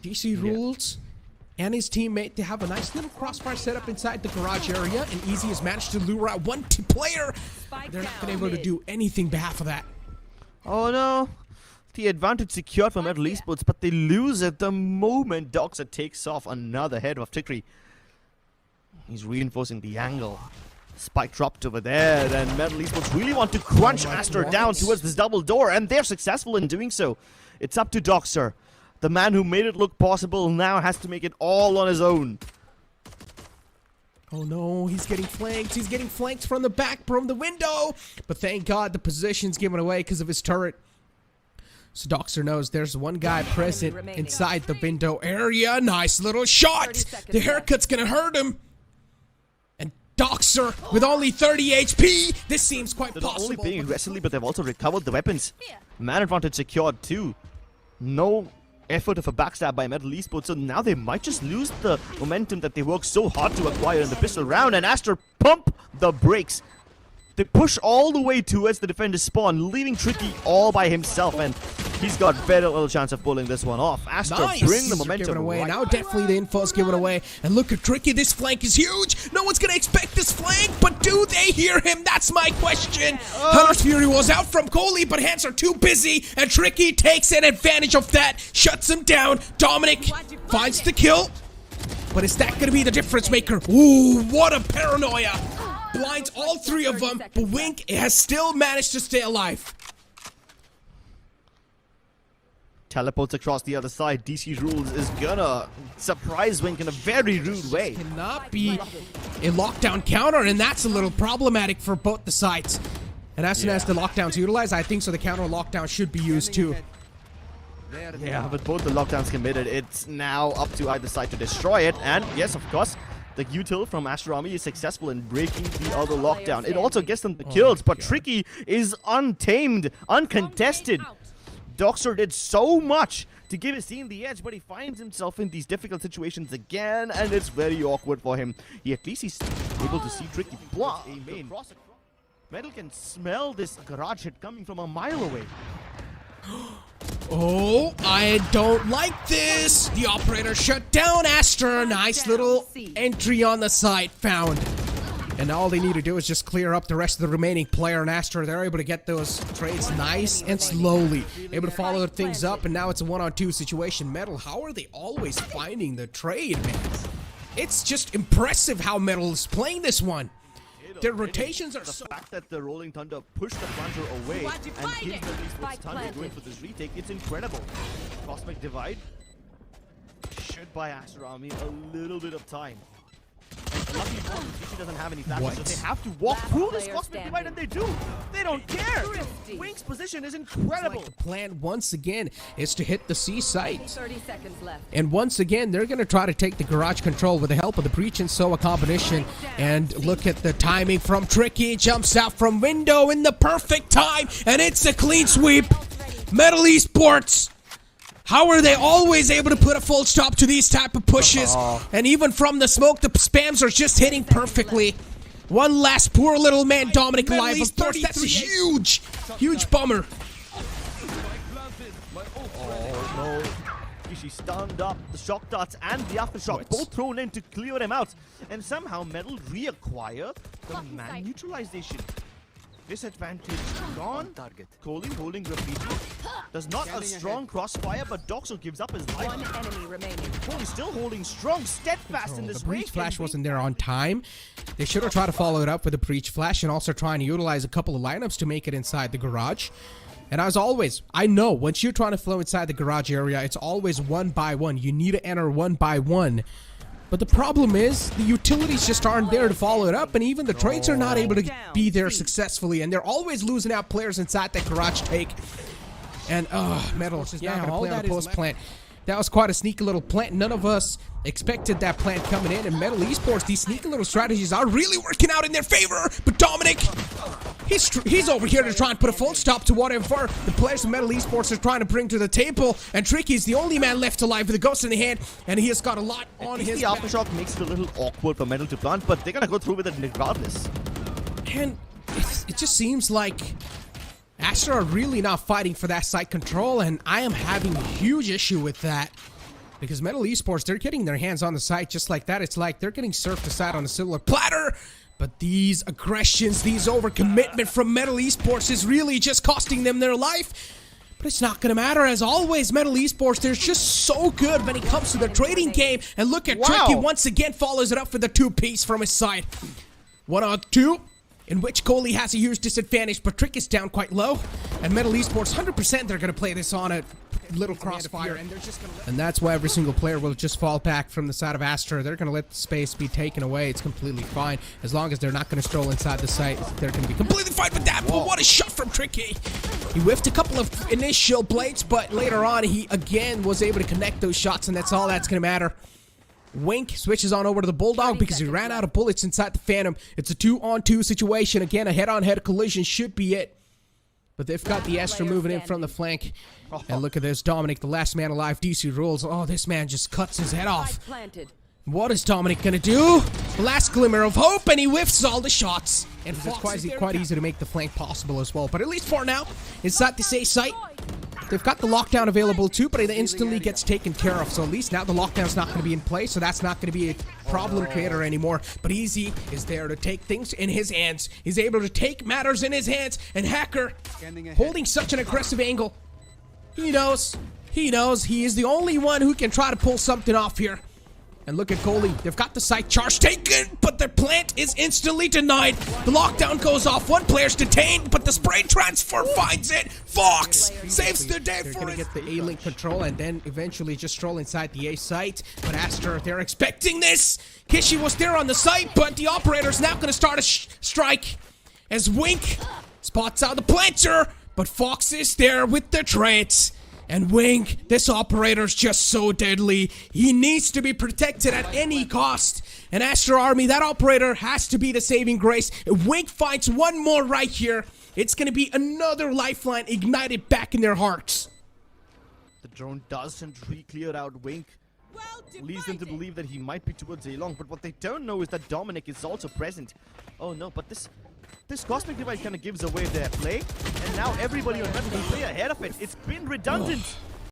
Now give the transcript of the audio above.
DC rules and his teammate, they have a nice little crossfire set up inside the garage area, and Ezzy has managed to lure out one player. They're not been able to do anything behalf of that. Oh no. The advantage secured for Metal Esports, but they lose at the moment Doxer takes off another head of Trickery. He's reinforcing the angle. Spike dropped over there, then Metal Esports really want to crunch Aster down towards this double door, and they're successful in doing so. It's up to Doxer. The man who made it look possible now has to make it all on his own. Oh no, he's getting flanked. He's getting flanked from the back, from the window. But thank God the position's given away because of his turret. So Doxer knows there's one guy present inside the window area. Nice little shot. The haircut's gonna hurt him. And Doxer with only 30 HP. This seems quite possible. They're not only playing aggressively, but they've also recovered the weapons. Man advantage secured too. No effort of a backstab by Metal Esports, so now they might just lose the momentum that they worked so hard to acquire in the pistol round, and Aster pump the brakes. They push all the way towards the defender's spawn, leaving Tricky all by himself, and he's got very little chance of pulling this one off. Aster bring the momentum away. right. Now definitely the info's given away. And look at Tricky, this flank is huge. No one's gonna expect this flank, but do they hear him? That's my question. Hunter's Fury was out from Kohliii, but hands are too busy, and Tricky takes an advantage of that, shuts him down. DominiK finds the kill, but is that gonna be the difference maker? Ooh, what a paranoia. Blinds all three of them, but Wink has still managed to stay alive. Teleports across the other side. DC Rules is gonna surprise Wink in a very rude way. Cannot be a lockdown counter, and that's a little problematic for both the sides. And as soon as the lockdown's utilized, I think so the counter lockdown should be used too. Yeah, but both the lockdowns committed, it's now up to either side to destroy it. And yes, of course, the util from Aster Army is successful in breaking the other lockdown. It also gets them the kills, but Tricky is untamed, uncontested. Doxer did so much to give his team the edge, but he finds himself in these difficult situations again, and it's very awkward for him. At least he's able to see Tricky block. Metal can smell this garage hit coming from a mile away. Oh, I don't like this. The operator shut down Aster. Nice little entry on the site found. And all they need to do is just clear up the rest of the remaining player, and Aster, they're able to get those trades nice and slowly. Able to follow things up, and now it's a 1-on-2 situation. Metal, how are they always finding the trade, man? It's just impressive how Metal is playing this one. Their rotations are so... The fact that the Rolling Thunder pushed the plunger away and gives the Esports time to go in for this retake, it's incredible. Cosmic Divide should buy Aster Army a little bit of time. And lucky for them, Kishi doesn't have any flashes, so they have to walk through this Cosmic Divide, and they do. They don't care. Wink's position is incredible. Like the plan once again is to hit the C site. 30 seconds left. And once again, they're going to try to take the garage control with the help of the Breach and Soa combination. And look at the timing from Tricky. Jumps out from window in the perfect time, and it's a clean sweep. Metal Esports. How are they always able to put a full stop to these type of pushes? And even from the smoke, the spams are just hitting perfectly. One last poor little man, DominiK alive. Of course, that's a huge bummer. Oh no. Kishi stunned up, the shock darts and the aftershock both thrown in to clear him out. And somehow Metal reacquire the man neutralization. Disadvantage gone. Kohliii holding graffiti. There's not a strong crossfire, but Doxer gives up his life. One enemy remaining. Kohliii still holding strong, steadfast in this The Breach race. Flash wasn't there on time. They should have tried to follow it up with a Breach Flash and also trying to utilize a couple of lineups to make it inside the garage. And as always, I know once you're trying to flow inside the garage area, it's always one by one. You need to enter one by one. But the problem is, the utilities just aren't there to follow it up, and even the trades are not able to be there successfully, and they're always losing out players inside that garage take. And, Metal is not going to play on a post plant. That was quite a sneaky little plant. None of us expected that plant coming in, and Metal Esports, these sneaky little strategies are really working out in their favor. But DominiK, he's over here to try and put a full stop to whatever the players of Metal Esports are trying to bring to the table. And Tricky's the only man left alive with a ghost in the hand, and he has got a lot on his The back. aftershock makes it a little awkward for Metal to plant, but they're gonna go through with it regardless. And it just seems like Aster are really not fighting for that site control, and I am having a huge issue with that. Because Metal Esports, they're getting their hands on the site just like that. It's like they're getting served aside on a silver platter. But these aggressions, these overcommitment from Metal Esports is really just costing them their life. But it's not going to matter. As always, Metal Esports, they're just so good when it comes to their trading game. And look at Tricky once again follows it up with the 2-piece from his side. 1-on-2. In which Kohliii has a huge disadvantage, but Trick is down quite low. And Metal Esports, 100% they're going to play this on a little crossfire. And that's why every single player will just fall back from the side of Aster. They're going to let the space be taken away. It's completely fine. As long as they're not going to stroll inside the site, they're going to be completely fine with that. But what a shot from Tricky. He whiffed a couple of initial blades, but later on, he again was able to connect those shots, and that's all that's going to matter. Wink switches on over to the Bulldog because he ran out of bullets inside the Phantom. It's a 2-on-2 situation. Again, a head-on-head collision should be it. But they've got the Aster moving in from the flank. And look at this, DominiK, the last man alive, DC rules. Oh, this man just cuts his head off. What is DominiK gonna do? The last glimmer of hope, and he whiffs all the shots. And it's quite easy to make the flank possible as well. But at least for now, inside this A site, they've got the lockdown available too, but it instantly gets taken care of. So at least now the lockdown's not going to be in place, so that's not going to be a problem creator anymore. But Ezzy is there to take things in his hands. He's able to take matters in his hands. And Hacker, holding such an aggressive angle, he knows he is the only one who can try to pull something off here. And look at Kohliii. They've got the site charge taken, but their plant is instantly denied. The lockdown goes off. One player's detained, but the spray transfer finds it. Fox saves the day for it. They're going to get the A-Link control and then eventually just stroll inside the A site. But Aster, they're expecting this. Kishi was there on the site, but the operator's now going to start a strike. As Wink spots out the planter, but Fox is there with the traits. And Wink, this operator's just so deadly. He needs to be protected at any cost. And Aster Army, that operator has to be the saving grace. If Wink finds one more right here, it's going to be another lifeline ignited back in their hearts. The drone doesn't clear out Wink. Leads them to believe that he might be towards A-Long, but what they don't know is that DominiK is also present. Oh no, but this Cosmic Divide kind of gives away their play, and now everybody on Metal can play ahead of it. It's been redundant.